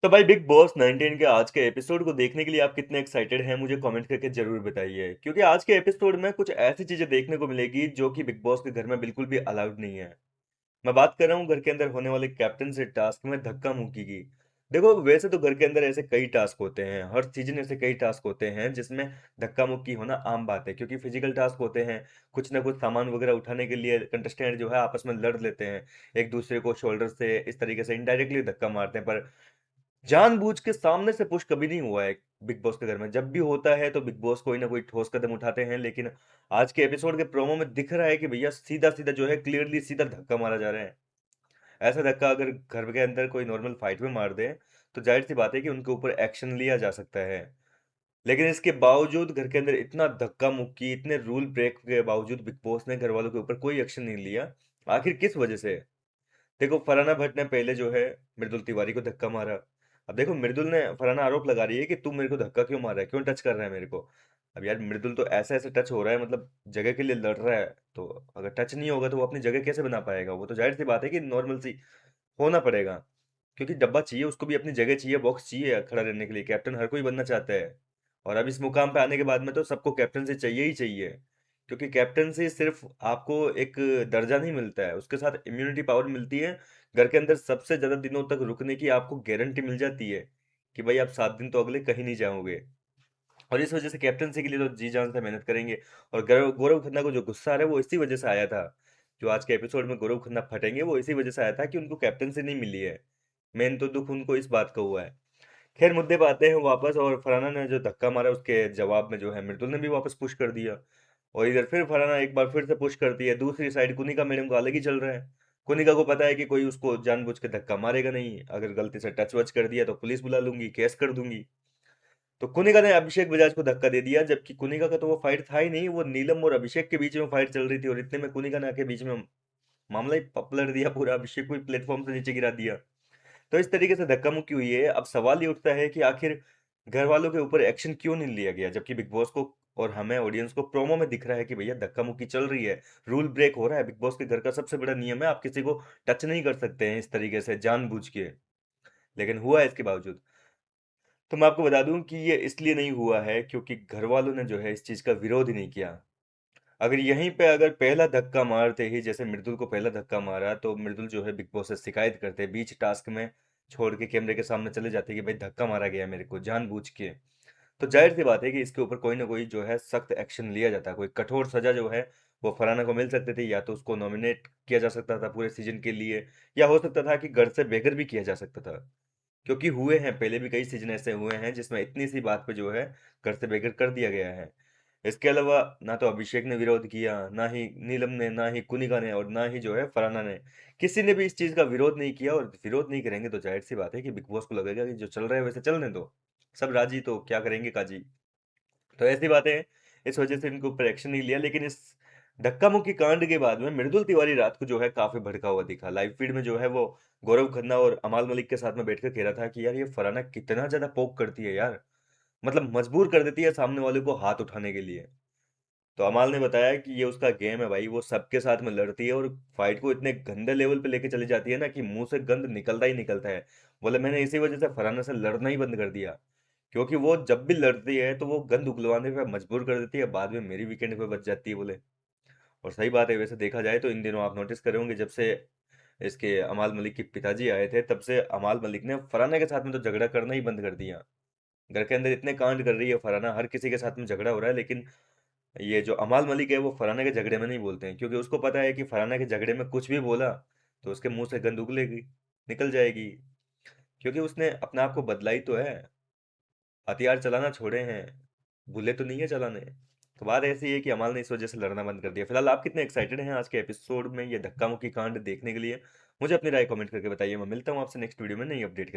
तो भाई big boss 19 के आज के एपिसोड को देखने के लिए आप कितने एक्साइटेड हैं मुझे कमेंट करके जरूर बताइए, क्योंकि आज के एपिसोड में कुछ ऐसी चीजें देखने को मिलेगी जो कि बिग बॉस के घर में बिल्कुल भी अलाउड नहीं है। मैं बात कर रहा हूँ घर के अंदर होने वाले कैप्टन से टास्क में धक्का मुक्की की। देखो, वैसे तो घर के अंदर ऐसे कई टास्क होते हैं, हर सीजन ऐसे कई टास्क होते हैं जिसमें धक्का मुक्की होना आम बात है, क्योंकि फिजिकल टास्क होते हैं। कुछ ना कुछ सामान वगैरह उठाने के लिए कंटेस्टेंट जो है आपस में लड़ लेते हैं, एक दूसरे को शोल्डर से इस तरीके से इनडायरेक्टली धक्का मारते हैं। पर जानबूझ के सामने से पुश कभी नहीं हुआ है बिग बॉस के घर में। जब भी होता है तो बिग बॉस कोई ना कोई ठोस कदम उठाते हैं, लेकिन आज के एपिसोड के प्रोमो में दिख रहा है कि भैया सीधा सीधा जो है, क्लियरली सीधा धक्का मारा जा रहा है। ऐसा धक्का अगर घर के अंदर कोई नॉर्मल फाइट में मार दे तो जाहिर सी बात है कि उनके ऊपर एक्शन लिया जा सकता है। लेकिन इसके बावजूद घर के अंदर इतना धक्का मुक्की, इतने रूल ब्रेक के बावजूद बिग बॉस ने घर वालों के ऊपर कोई एक्शन नहीं लिया। आखिर किस वजह से? देखो, फरहाना भट्ट ने पहले जो है मृदुल तिवारी को धक्का मारा। अब देखो, मृदुल ने फरहाना आरोप लगा रही है कि तू मेरे को धक्का क्यों मार रहा है, क्यों टच कर रहा है मेरे को। अब यार, मृदुल तो ऐसे ऐसे टच हो रहा है, मतलब जगह के लिए लड़ रहा है, तो अगर टच नहीं होगा तो वो अपनी जगह कैसे बना पाएगा? वो तो जाहिर सी बात है कि नॉर्मल सी होना पड़ेगा, क्योंकि डब्बा चाहिए, उसको भी अपनी जगह चाहिए, बॉक्स चाहिए खड़ा रहने के लिए। कैप्टन हर कोई बनना चाहता है, और अब इस मुकाम पे आने के बाद में तो सबको कैप्टन से चाहिए ही चाहिए, क्योंकि कैप्टन से सिर्फ आपको एक दर्जा नहीं मिलता है, उसके साथ इम्यूनिटी पावर मिलती है। घर के अंदर सबसे ज्यादा दिनों तक रुकने की आपको गारंटी मिल जाती है कि भाई आप 7 दिन तो अगले कहीं नहीं जाओगे। और इस वजह से कैप्टनसी के लिए तो जी जान से मेहनत करेंगे। और गौरव गौरव खन्ना को जो गुस्सा आ रहा है वो इसी वजह से आया था। जो आज के एपिसोड में गौरव खन्ना फटेंगे वो इसी वजह से आया था कि उनको कैप्टनसी नहीं मिली है। मेन तो दुख उनको इस बात का हुआ है। खैर, मुद्दे पे आते हैं वापस। और फरहाना ने जो धक्का मारा उसके जवाब में जो है मृदुल ने भी वापस पुश कर दिया। और इधर फिर फरहाना एक बार फिर से पुश करती है। दूसरी साइड कुनिका मैडम का अलग ही चल रहा है। कुनिका को पता है कि कोई उसको जानबूझ के धक्का मारेगा नहीं, अगर गलती से टच वच कर दिया तो पुलिस बुला लूंगी, केस कर दूंगी। तो कुनिका ने अभिषेक बजाज को धक्का दे दिया, जबकि कुनिका का तो वो फाइट था ही नहीं, वो नीलम और अभिषेक के बीच में फाइट चल रही थी, और इतने में कुनिका ने आके बीच में मामला ही पलट दिया पूरा, अभिषेक को ही प्लेटफॉर्म से नीचे गिरा दिया। तो इस तरीके से धक्का मुक्की हुई है। अब सवाल ये उठता है कि आखिर घर वालों के ऊपर एक्शन क्यों नहीं लिया गया, जबकि बिग बॉस को और हमें ऑडियंस को प्रोमो में दिख रहा है कि भैया धक्का मुक्की चल रही है, रूल ब्रेक हो रहा है। बिग बॉस के घर का सबसे बड़ा नियम है, आप किसी को टच नहीं कर सकते हैं इस तरीके से जानबूझ के। लेकिन हुआ है इसके बावजूद। तो मैं आपको बता दूं कि ये इसलिए नहीं हुआ है क्योंकि घर वालों ने जो है इस चीज का विरोध ही नहीं किया। अगर यहीं पे अगर पहला धक्का मारते ही, जैसे मृदुल को पहला धक्का मारा, तो मृदुल जो है बिग बॉस से शिकायत करते, बीच टास्क में छोड़ के कैमरे के सामने चले जाते कि भाई धक्का मारा गया मेरे को जानबूझ के। तो जाहिर सी बात है कि इसके ऊपर कोई ना कोई जो है सख्त एक्शन लिया जाता, कोई कठोर सजा जो है वो फरहाना को मिल सकती थी, या तो उसको नॉमिनेट किया जा सकता था पूरे सीजन के लिए, या हो सकता था कि घर से बेघर भी किया जा सकता था। क्योंकि हुए हैं, पहले भी कई सीजन ऐसे हुए हैं जिसमें इतनी सी बात पे जो है घर से बेघर कर दिया गया है। इसके अलावा ना तो अभिषेक ने विरोध किया, ना ही नीलम ने, ना ही कुनिका ने, और ना ही जो है फरहाना ने। किसी ने भी इस चीज का विरोध नहीं किया, और विरोध नहीं करेंगे तो जाहिर सी बात है कि बिग बॉस को लगेगा कि जो चल रहा है वैसे चलने दो, सब राजी तो क्या करेंगे काजी। तो ऐसी बातें हैं, इस वजह से इनके ऊपर एक्शन नहीं लिया। लेकिन इस धक्का मुक्की कांड के बाद में मृदुल तिवारी रात को जो है काफी भड़का हुआ दिखा। लाइव फीड में जो है वो गौरव खन्ना और अमाल मलिक के साथ में बैठकर कह रहा था कि यार ये फरहाना कितना ज्यादा पोक करती है यार, मतलब मजबूर कर देती है सामने वाले को हाथ उठाने के लिए। तो अमाल ने बताया कि ये उसका गेम है भाई, वो सबके साथ में लड़ती है और फाइट को इतने गंदे लेवल पे लेके चली जाती है ना कि मुंह से गंद निकलता ही निकलता है। बोले मैंने इसी वजह से फरहाना से लड़ना ही बंद कर दिया, क्योंकि वो जब भी लड़ती है तो वो गंद उगलवाने पे मजबूर कर देती है, बाद में मेरी वीकेंड पे बच जाती है बोले। और सही बात है, वैसे देखा जाए तो इन दिनों आप नोटिस करे होंगे, जब से इसके अमाल मलिक के पिताजी आए थे तब से अमाल मलिक ने फरहाना के साथ में तो झगड़ा करना ही बंद कर दिया। घर के अंदर इतने कांड कर रही है फरहाना, हर किसी के साथ में झगड़ा हो रहा है, लेकिन ये जो अमाल मलिक है वो फरहाना के झगड़े में नहीं बोलते हैं, क्योंकि उसको पता है कि फरहाना के झगड़े में कुछ भी बोला तो उसके मुंह से गंद उगलेगी, निकल जाएगी। क्योंकि उसने अपने आप को बदला ही तो है, हथियार चलाना छोड़े हैं, भूले तो नहीं है चलाने। तो बात ऐसी है कि अमाल ने इस वजह से लड़ना बंद कर दिया। फिलहाल आप कितने एक्साइटेड हैं आज के एपिसोड में ये धक्का मुक्की कांड देखने के लिए? मुझे अपनी राय कमेंट करके बताइए। मैं मिलता हूँ आपसे नेक्स्ट वीडियो में नई अपडेट के